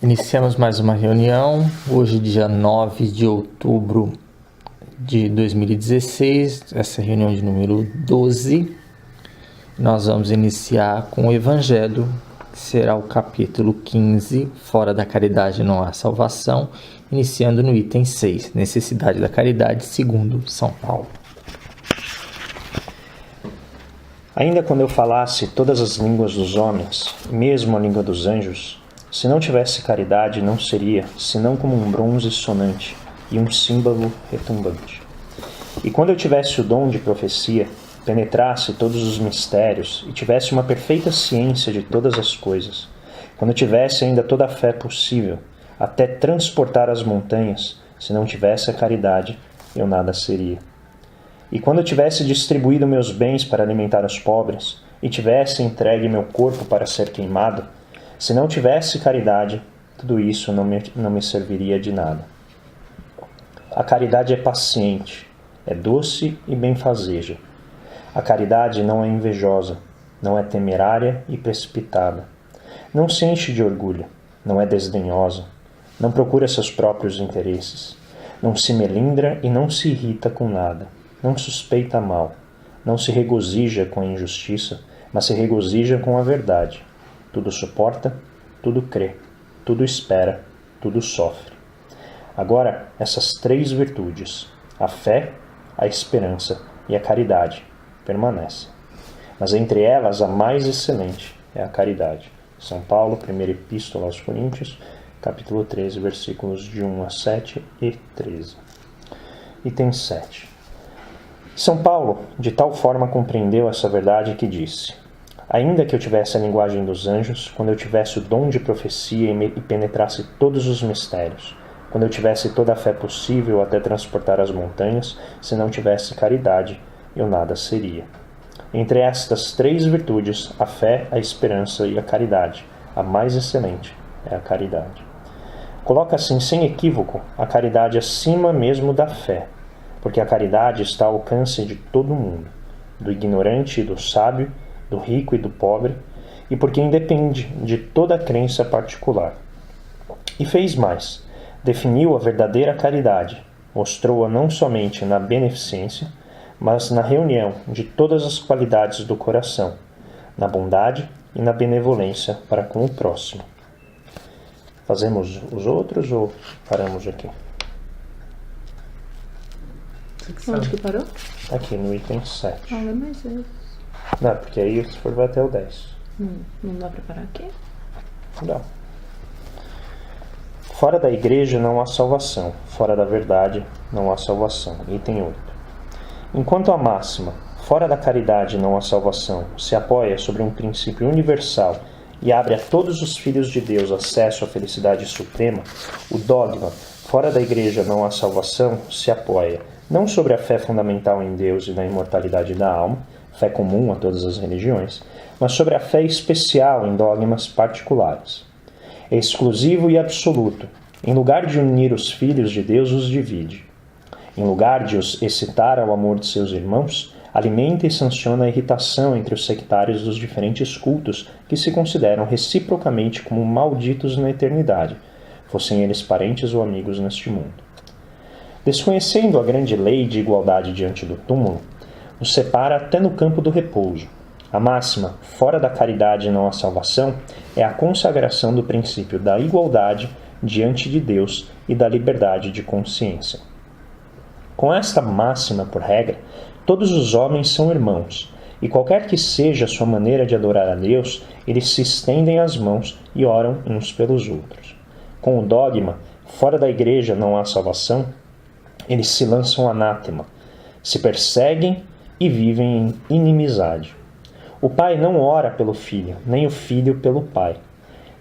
Iniciamos mais uma reunião, hoje dia 9 de outubro de 2016, essa é a reunião de número 12. Nós vamos iniciar com o Evangelho, que será o capítulo 15, Fora da caridade não há salvação, iniciando no item 6, Necessidade da caridade, segundo São Paulo. Ainda quando eu falasse todas as línguas dos homens, mesmo a língua dos anjos, se não tivesse caridade, não seria, senão como um bronze sonante e um símbolo retumbante. E quando eu tivesse o dom de profecia, penetrasse todos os mistérios e tivesse uma perfeita ciência de todas as coisas, quando eu tivesse ainda toda a fé possível, até transportar as montanhas, se não tivesse a caridade, eu nada seria. E quando eu tivesse distribuído meus bens para alimentar os pobres, e tivesse entregue meu corpo para ser queimado, se não tivesse caridade, tudo isso não me serviria de nada. A caridade é paciente, é doce e benfazeja. A caridade não é invejosa, não é temerária e precipitada. Não se enche de orgulho, não é desdenhosa, não procura seus próprios interesses, não se melindra e não se irrita com nada. Não suspeita mal, não se regozija com a injustiça, mas se regozija com a verdade. Tudo suporta, tudo crê, tudo espera, tudo sofre. Agora, essas três virtudes, a fé, a esperança e a caridade, permanecem. Mas entre elas, a mais excelente é a caridade. São Paulo, primeira epístola aos Coríntios, capítulo 13, versículos de 1 a 7 e 13. Item 7. São Paulo, de tal forma compreendeu essa verdade que disse: ainda que eu tivesse a linguagem dos anjos, quando eu tivesse o dom de profecia e penetrasse todos os mistérios, quando eu tivesse toda a fé possível até transportar as montanhas, se não tivesse caridade, eu nada seria. Entre estas três virtudes, a fé, a esperança e a caridade, a mais excelente é a caridade. Coloca assim, sem equívoco, a caridade acima mesmo da fé, porque a caridade está ao alcance de todo mundo, do ignorante e do sábio, do rico e do pobre, e porque independe de toda crença particular. E fez mais, definiu a verdadeira caridade, mostrou-a não somente na beneficência, mas na reunião de todas as qualidades do coração, na bondade e na benevolência para com o próximo. Fazemos os outros ou paramos aqui? Onde que parou? Aqui no item 7. Fala mais vezes. Não, porque aí se for vai até o 10. Não dá pra parar aqui? Não. Fora da igreja não há salvação. Fora da verdade não há salvação. Item 8. Enquanto a máxima, fora da caridade não há salvação, se apoia sobre um princípio universal e abre a todos os filhos de Deus acesso à felicidade suprema, o dogma, fora da igreja não há salvação, se apoia não sobre a fé fundamental em Deus e na imortalidade da alma, fé comum a todas as religiões, mas sobre a fé especial em dogmas particulares. É exclusivo e absoluto. Em lugar de unir os filhos de Deus, os divide. Em lugar de os excitar ao amor de seus irmãos, alimenta e sanciona a irritação entre os sectários dos diferentes cultos que se consideram reciprocamente como malditos na eternidade, fossem eles parentes ou amigos neste mundo. Desconhecendo a grande lei de igualdade diante do túmulo, nos separa até no campo do repouso. A máxima, fora da caridade não há salvação, é a consagração do princípio da igualdade diante de Deus e da liberdade de consciência. Com esta máxima por regra, todos os homens são irmãos, e qualquer que seja a sua maneira de adorar a Deus, eles se estendem as mãos e oram uns pelos outros. Com o dogma, fora da igreja não há salvação, eles se lançam anátema, se perseguem e vivem em inimizade. O pai não ora pelo filho, nem o filho pelo pai,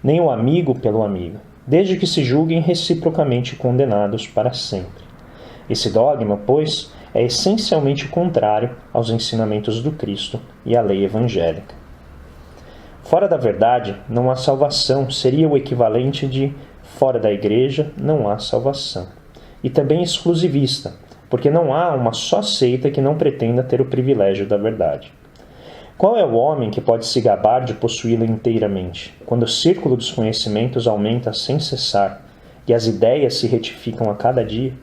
nem o amigo pelo amigo, desde que se julguem reciprocamente condenados para sempre. Esse dogma, pois, é essencialmente contrário aos ensinamentos do Cristo e à lei evangélica. Fora da verdade, não há salvação seria o equivalente de fora da igreja não há salvação. E também exclusivista, porque não há uma só seita que não pretenda ter o privilégio da verdade. Qual é o homem que pode se gabar de possuí-lo inteiramente, quando o círculo dos conhecimentos aumenta sem cessar e as ideias se retificam a cada dia?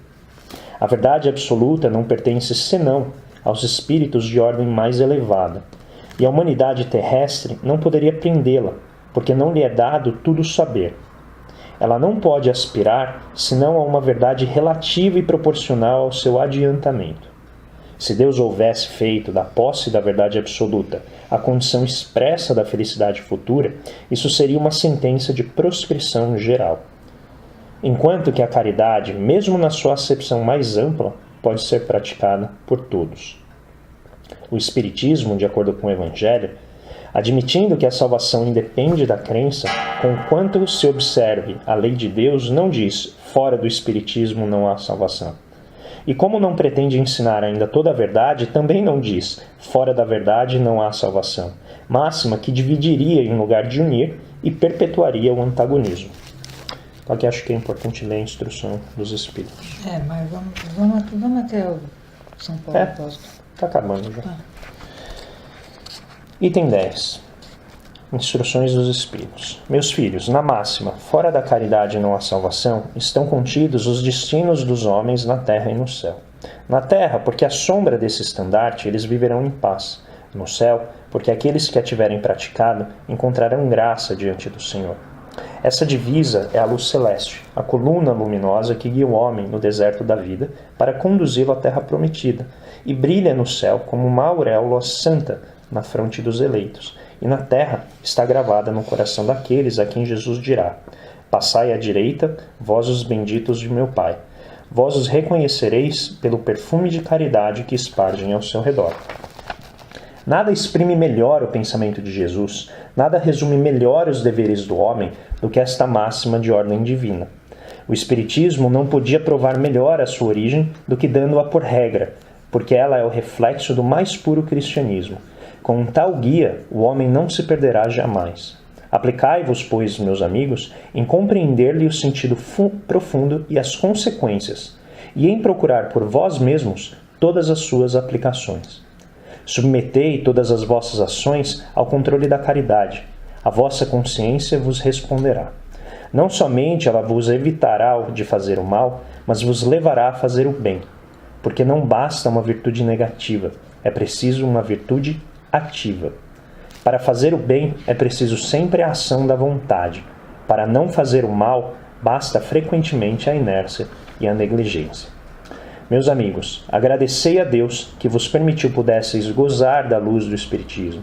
A verdade absoluta não pertence senão aos espíritos de ordem mais elevada, e a humanidade terrestre não poderia prendê-la, porque não lhe é dado tudo saber. Ela não pode aspirar senão a uma verdade relativa e proporcional ao seu adiantamento. Se Deus houvesse feito da posse da verdade absoluta a condição expressa da felicidade futura, isso seria uma sentença de proscrição geral. Enquanto que a caridade, mesmo na sua acepção mais ampla, pode ser praticada por todos. O Espiritismo, de acordo com o Evangelho, admitindo que a salvação independe da crença, conquanto se observe a lei de Deus, não diz, fora do Espiritismo não há salvação. E como não pretende ensinar ainda toda a verdade, também não diz, fora da verdade não há salvação, máxima que dividiria em lugar de unir e perpetuaria o antagonismo. Aqui acho que é importante ler a instrução dos Espíritos. Mas vamos até o São Paulo Apóstolo. Está acabando já. Item 10. Instruções dos Espíritos. Meus filhos, na máxima, fora da caridade não há salvação, estão contidos os destinos dos homens na terra e no céu. Na terra, porque à sombra desse estandarte eles viverão em paz. No céu, porque aqueles que a tiverem praticado encontrarão graça diante do Senhor. Essa divisa é a luz celeste, a coluna luminosa que guia o homem no deserto da vida para conduzi-lo à terra prometida, e brilha no céu como uma auréola santa na fronte dos eleitos, e na terra está gravada no coração daqueles a quem Jesus dirá: passai à direita, vós os benditos de meu Pai. Vós os reconhecereis pelo perfume de caridade que espargem ao seu redor. Nada exprime melhor o pensamento de Jesus, nada resume melhor os deveres do homem do que esta máxima de ordem divina. O Espiritismo não podia provar melhor a sua origem do que dando-a por regra, porque ela é o reflexo do mais puro cristianismo. Com tal guia, o homem não se perderá jamais. Aplicai-vos, pois, meus amigos, em compreender-lhe o sentido profundo e as consequências, e em procurar por vós mesmos todas as suas aplicações. Submetei todas as vossas ações ao controle da caridade. A vossa consciência vos responderá. Não somente ela vos evitará de fazer o mal, mas vos levará a fazer o bem. Porque não basta uma virtude negativa, é preciso uma virtude ativa. Para fazer o bem é preciso sempre a ação da vontade. Para não fazer o mal, basta frequentemente a inércia e a negligência. Meus amigos, agradecei a Deus que vos permitiu pudesseis gozar da luz do Espiritismo.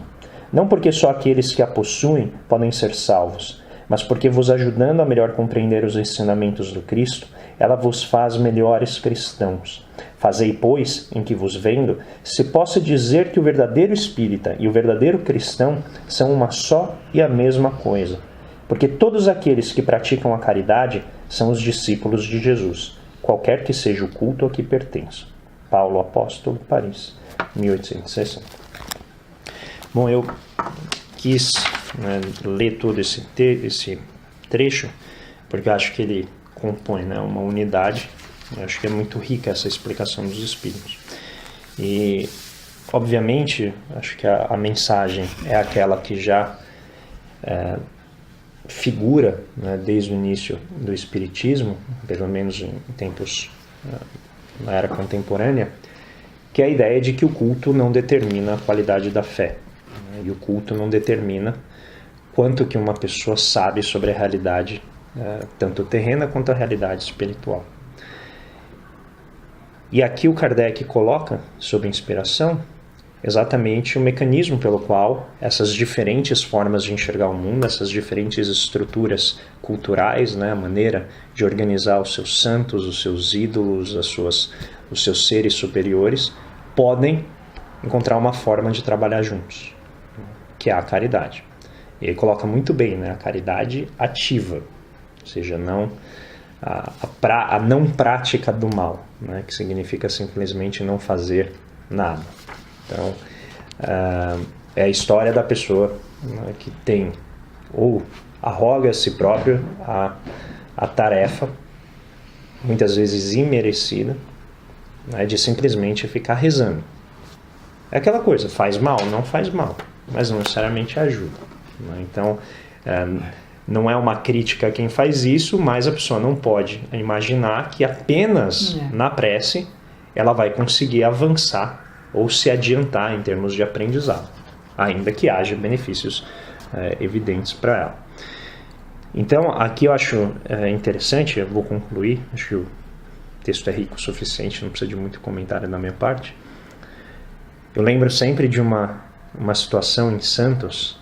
Não porque só aqueles que a possuem podem ser salvos, mas porque vos ajudando a melhor compreender os ensinamentos do Cristo, ela vos faz melhores cristãos. Fazei, pois, em que vos vendo, se possa dizer que o verdadeiro espírita e o verdadeiro cristão são uma só e a mesma coisa. Porque todos aqueles que praticam a caridade são os discípulos de Jesus, qualquer que seja o culto a que pertençam. Paulo Apóstolo, Paris, 1860. Bom, eu quis ler todo esse trecho, porque eu acho que ele compõe uma unidade. Eu acho que é muito rica essa explicação dos Espíritos. E, obviamente, acho que a mensagem é aquela que já figura desde o início do Espiritismo, pelo menos em tempos na era contemporânea, que é a ideia de que o culto não determina a qualidade da fé. E o culto não determina quanto que uma pessoa sabe sobre a realidade, tanto terrena quanto a realidade espiritual. E aqui o Kardec coloca, sob inspiração, exatamente o mecanismo pelo qual essas diferentes formas de enxergar o mundo, essas diferentes estruturas culturais, a maneira de organizar os seus santos, os seus ídolos, os seus seres superiores, podem encontrar uma forma de trabalhar juntos, que é a caridade. E ele coloca muito bem, a caridade ativa, ou seja, não a não prática do mal, que significa simplesmente não fazer nada. Então, é a história da pessoa que tem ou arroga a si próprio a tarefa, muitas vezes imerecida, de simplesmente ficar rezando. É aquela coisa, faz mal? Não faz mal. mas não necessariamente ajuda, né? Então, não é uma crítica a quem faz isso, mas a pessoa não pode imaginar que apenas na prece ela vai conseguir avançar ou se adiantar em termos de aprendizado, ainda que haja benefícios evidentes para ela. Então, aqui eu acho interessante, eu vou concluir, acho que o texto é rico o suficiente, não precisa de muito comentário da minha parte. Eu lembro sempre de uma situação em Santos,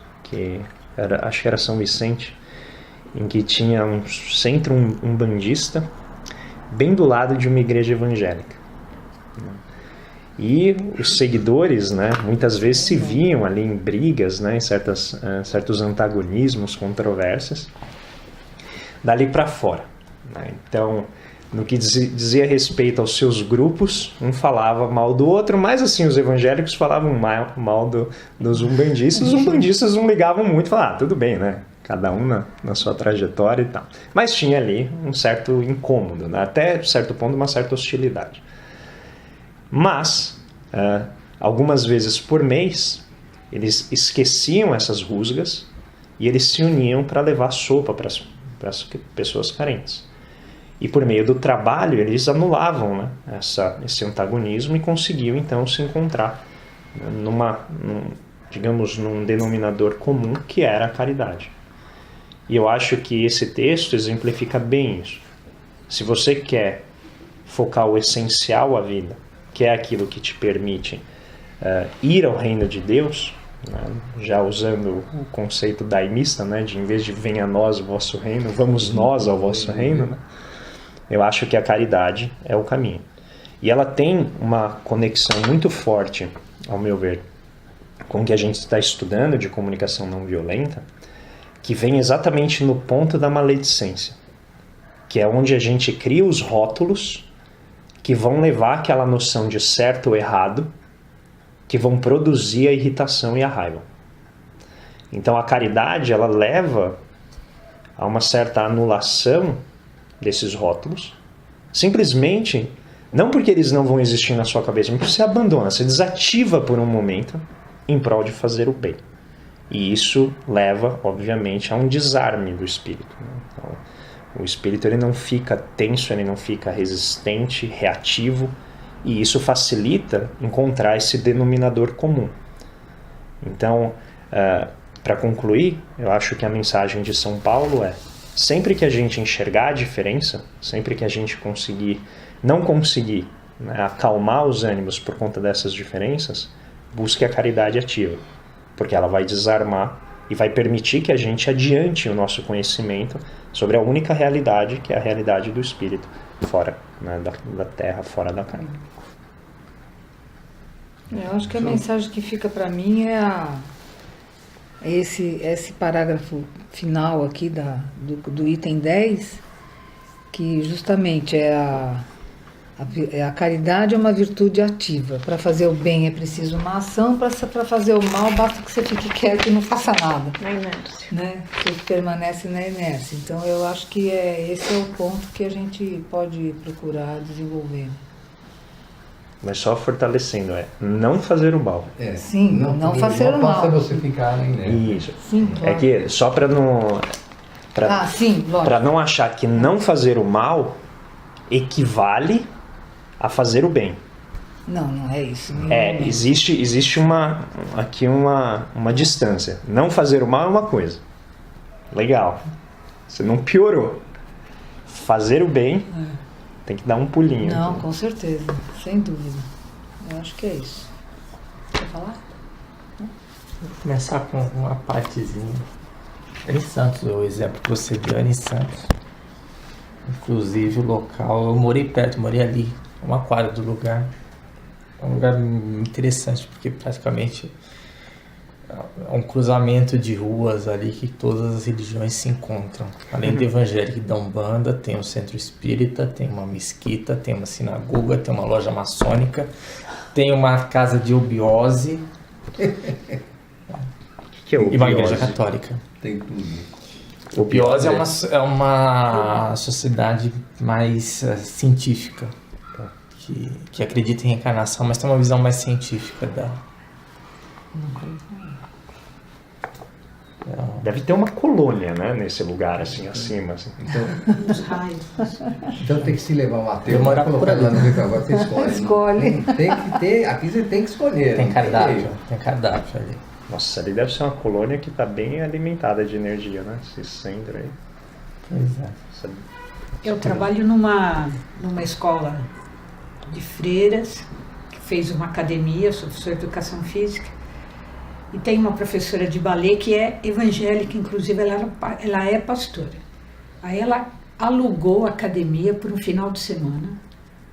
acho que era São Vicente, em que tinha um centro umbandista bem do lado de uma igreja evangélica. E os seguidores, né, muitas vezes se viam ali em brigas, né, em certos antagonismos, controvérsias, dali para fora, né? Então, no que dizia respeito aos seus grupos, um falava mal do outro, mas assim, os evangélicos falavam mal dos umbandistas. Os umbandistas não ligavam muito, falavam, tudo bem, né? Cada um na sua trajetória e tal. Mas tinha ali um certo incômodo, né? Até certo ponto uma certa hostilidade. Mas, algumas vezes por mês, eles esqueciam essas rusgas e eles se uniam para levar sopa para as pessoas carentes. E por meio do trabalho eles anulavam, né, esse antagonismo e conseguiam então se encontrar num denominador comum que era a caridade. E eu acho que esse texto exemplifica bem isso. Se você quer focar o essencial à vida, que é aquilo que te permite ir ao reino de Deus, né, já usando o conceito daimista, né, de em vez de venha a nós o vosso reino, vamos nós ao vosso reino, né? Eu acho que a caridade é o caminho. E ela tem uma conexão muito forte, ao meu ver, com o que a gente está estudando de comunicação não violenta, que vem exatamente no ponto da maledicência, que é onde a gente cria os rótulos que vão levar aquela noção de certo ou errado, que vão produzir a irritação e a raiva. Então a caridade, ela leva a uma certa anulação desses rótulos, simplesmente, não porque eles não vão existir na sua cabeça, mas porque você abandona, você desativa por um momento em prol de fazer o bem. E isso leva, obviamente, a um desarme do espírito, né? Então, o espírito ele não fica tenso, ele não fica resistente, reativo, e isso facilita encontrar esse denominador comum. Então, para concluir, eu acho que a mensagem de São Paulo é: sempre que a gente enxergar a diferença, sempre que a gente não conseguir, né, acalmar os ânimos por conta dessas diferenças, busque a caridade ativa, porque ela vai desarmar e vai permitir que a gente adiante o nosso conhecimento sobre a única realidade, que é a realidade do espírito, fora, né, da terra, fora da carne. Eu acho que a mensagem que fica para mim é esse parágrafo final aqui do item 10, que justamente a caridade é uma virtude ativa. Para fazer o bem é preciso uma ação, para fazer o mal basta que você fique quieto e não faça nada. Na inércia. Né? Você permanece na inércia. Então eu acho que esse é o ponto que a gente pode procurar desenvolver. Mas só fortalecendo, não fazer o mal. Sim, não fazer o mal. Não faça você ficar na inércia. Isso. Sim, claro. É que só para não... sim, lógico. Para não achar que não fazer o mal equivale a fazer o bem. Não é isso. Existe aqui uma distância. Não fazer o mal é uma coisa. Legal. Você não piorou. Fazer o bem tem que dar um pulinho. Não, aqui. com certeza. Sem dúvida. Eu acho que é isso. Quer falar? Vou começar com uma partezinha. Era em Santos, o exemplo que você deu era em Santos. Inclusive o local, eu morei ali, uma quadra do lugar. É um lugar interessante, porque praticamente é um cruzamento de ruas ali que todas as religiões se encontram. Além do evangélico e da Umbanda, tem um centro espírita, tem uma mesquita, tem uma sinagoga, tem uma loja maçônica, tem uma casa de obiose Que é e uma igreja católica. Tem tudo. Obiose é uma sociedade mais científica, que acredita em reencarnação, mas tem uma visão mais científica da... Deve ter uma colônia, né, nesse lugar, assim, acima. Assim. Nos raios. Então tem que se levar um ateu Demorar e colocar por lá ali. no meio, agora você escolhe. Escolhe. Tem que ter, aqui você tem que escolher. Tem não cardápio, jeito. tem cardápio ali. Nossa, ali deve ser uma colônia que está bem alimentada de energia, né? Esse centro aí. Pois é. Essa- Eu trabalho numa escola de freiras, que fez uma academia, sou professora de educação física, e tem uma professora de balé que é evangélica, inclusive ela é pastora. Aí ela alugou a academia por um final de semana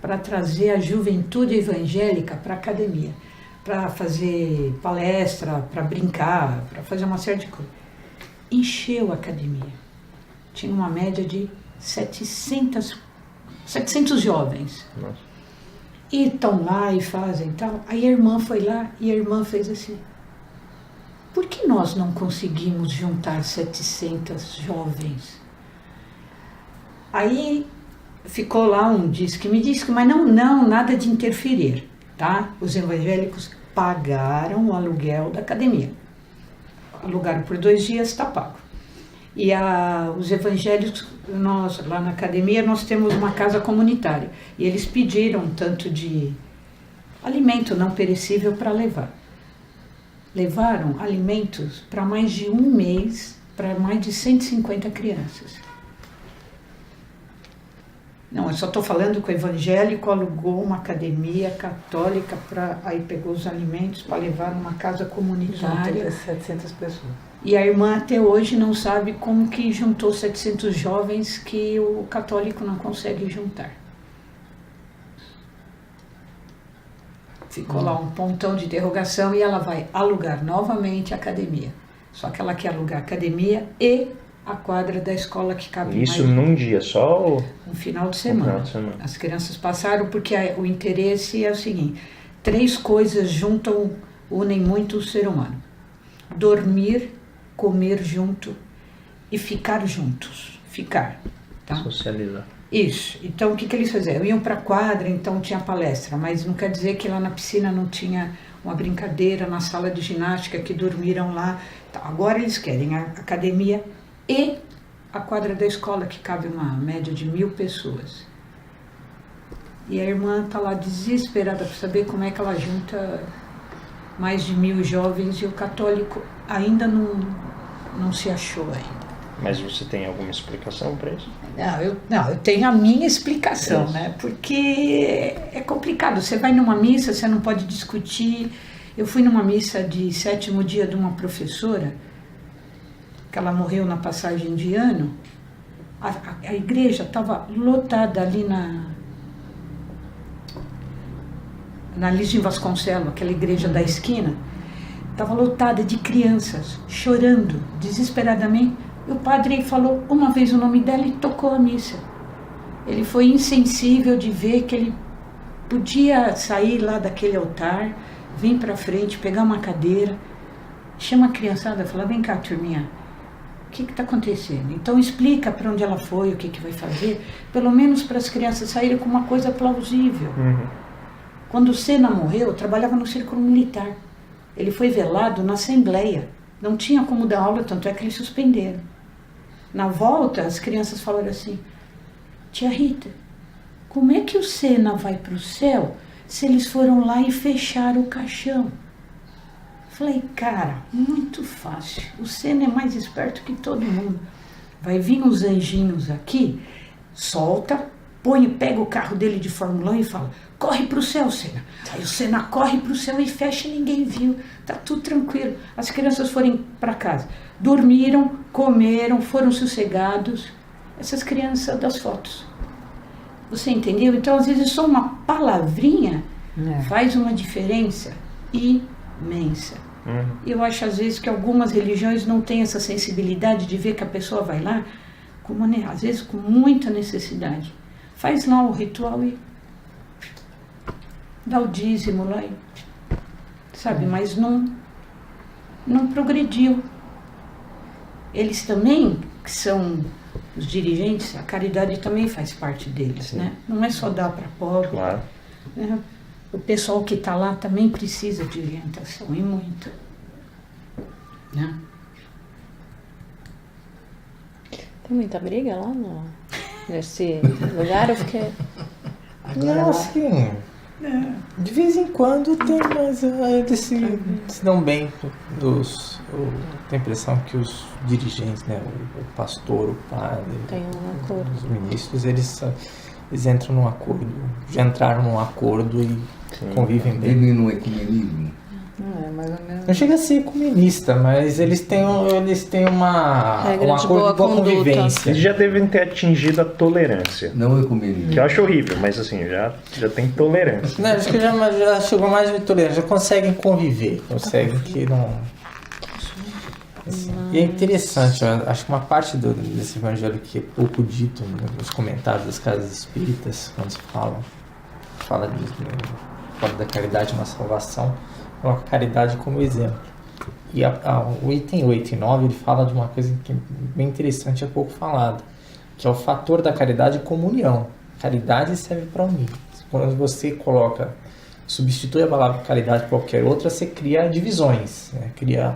para trazer a juventude evangélica para a academia, para fazer palestra, para brincar, para fazer uma série de coisas. Encheu a academia. Tinha uma média de 700 jovens. Nossa. E estão lá e fazem tal. Aí a irmã foi lá e a irmã fez assim: por que nós não conseguimos juntar 700 jovens? Aí ficou lá um me disse que, mas não, nada de interferir, tá? Os evangélicos pagaram o aluguel da academia. Alugaram por 2 dias, está pago. E os evangélicos, nós lá na academia, nós temos uma casa comunitária. E eles pediram tanto de alimento não perecível para levar. Levaram alimentos para mais de 1 mês, para mais de 150 crianças. Não, eu só estou falando que o evangélico alugou uma academia católica, aí pegou os alimentos para levar numa casa comunitária. 700 pessoas. E a irmã até hoje não sabe como que juntou 700 jovens que o católico não consegue juntar. Ficou lá um pontão de interrogação e ela vai alugar novamente a academia. Só que ela quer alugar a academia e a quadra da escola que cabe Isso mais num dia só? Ou... um final de Um semana. final de semana. As crianças passaram porque o interesse é o seguinte: 3 coisas unem muito o ser humano: dormir, comer junto e ficar juntos. Ficar, tá? Socializar. Isso. Então, o que eles faziam? Iam para a quadra, então tinha palestra, mas não quer dizer que lá na piscina não tinha uma brincadeira, na sala de ginástica, que dormiram lá. Então, agora eles querem a academia e a quadra da escola, que cabe uma média de 1.000 pessoas. E a irmã está lá desesperada para saber como é que ela junta mais de 1.000 jovens, e o católico ainda não se achou ainda. Mas você tem alguma explicação para isso? Não, eu tenho a minha explicação, Isso. né? Porque é complicado. Você vai numa missa, você não pode discutir. Eu fui numa missa de 7º dia de uma professora, que ela morreu na passagem de ano. A igreja estava lotada ali na Lígia Vasconcelos, aquela igreja da esquina. Estava lotada de crianças, chorando desesperadamente. E o padre falou uma vez o nome dela e tocou a missa. Ele foi insensível de ver que ele podia sair lá daquele altar, vir para frente, pegar uma cadeira, chama a criançada e fala: vem cá, turminha, o que está acontecendo? Então explica para onde ela foi, o que vai fazer, pelo menos para as crianças saírem com uma coisa plausível. Uhum. Quando o Senna morreu, eu trabalhava no círculo militar. Ele foi velado na Assembleia. Não tinha como dar aula, tanto é que eles suspenderam. Na volta, as crianças falaram assim: tia Rita, como é que o Senna vai para o céu se eles foram lá e fecharam o caixão? Falei: cara, muito fácil. O Senna é mais esperto que todo mundo. Vai vir uns anjinhos aqui, solta, pega o carro dele de Fórmula 1 e fala: corre para o céu, Senna. Aí o Senna corre para o céu e fecha e ninguém viu. Tá tudo tranquilo. As crianças foram para casa. Dormiram, comeram, foram sossegados. Essas crianças das fotos. Você entendeu? Então, às vezes, só uma palavrinha faz uma diferença imensa. Uhum. Eu acho, às vezes, que algumas religiões não têm essa sensibilidade de ver que a pessoa vai lá, às vezes, com muita necessidade. Faz lá o ritual e dá o dízimo lá, sabe? Mas não progrediu. Eles também, que são os dirigentes, a caridade também faz parte deles, Sim. né? Não é só dar para pobre. Claro. Né? O pessoal que está lá também precisa de orientação, e muito. Né? Tem muita briga lá nesse lugar? Eu fiquei. Não, assim, de vez em quando tem, mas eles se dão bem. Tem a impressão que os dirigentes, né, o pastor, o padre, Tem um acordo. os ministros, eles entram num acordo, já entraram num acordo e convivem bem. Ele não é ecumenismo. É, mais ou menos. Não chega a ser comunista, mas eles têm um Regra de acordo boa de boa conduta. convivência. Eles já devem ter atingido a tolerância. Não é ecumenismo. Que eu acho horrível, mas assim, já tem tolerância. Não, acho que já chegou mais de tolerância, já conseguem conviver, conseguem que não. Assim, e é interessante, eu acho que uma parte desse evangelho que é pouco dito nos comentários das casas espíritas, quando se fala disso, né, fala da caridade na salvação, coloca a caridade como exemplo. E o item 8 e 9 ele fala de uma coisa que é bem interessante, é pouco falado, que é o fator da caridade como união. Caridade serve para unir. Quando você substitui a palavra caridade por qualquer outra, você cria divisões, né? Cria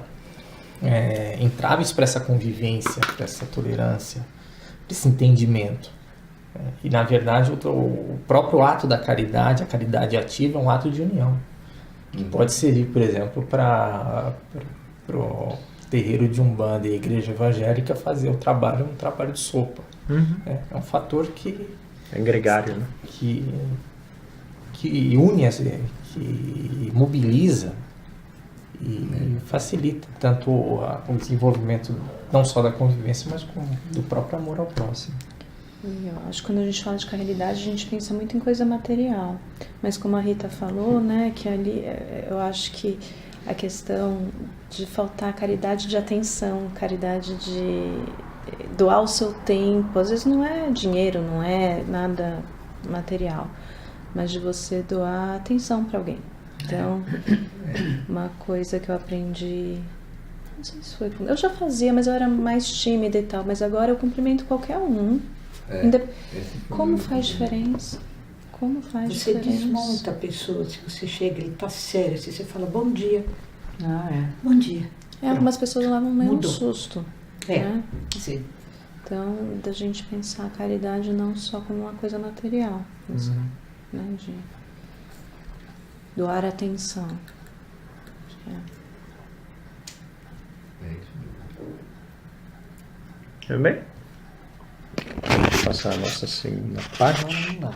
entraves para essa convivência, para essa tolerância, para esse entendimento. E na verdade o próprio ato da caridade, a caridade ativa, é um ato de união. Que pode servir, por exemplo, para o terreiro de Umbanda e a igreja evangélica fazer um trabalho de sopa. É um fator que É gregário, né? que une, que mobiliza e facilita tanto o desenvolvimento não só da convivência, mas do próprio amor ao próximo. E eu acho que quando a gente fala de caridade, a gente pensa muito em coisa material. Mas como a Rita falou, né, que ali eu acho que a questão de faltar caridade de atenção, caridade de doar o seu tempo, às vezes não é dinheiro, não é nada material, mas de você doar atenção para alguém. Então, uma coisa que eu aprendi, não sei se foi, eu já fazia, mas eu era mais tímida e tal, mas agora eu cumprimento qualquer um. Como faz diferença? Como faz Você diferença? desmonta a pessoa, se você chega, ele tá sério, se você fala bom dia, Ah, é. bom dia. Algumas pessoas levam meio um Mudou. susto. É. Né? Sim. Então, da gente pensar a caridade não só como uma coisa material, mas, né, de doar atenção. Acho que Tudo bem? Vamos passar a nossa segunda parte. Não dá.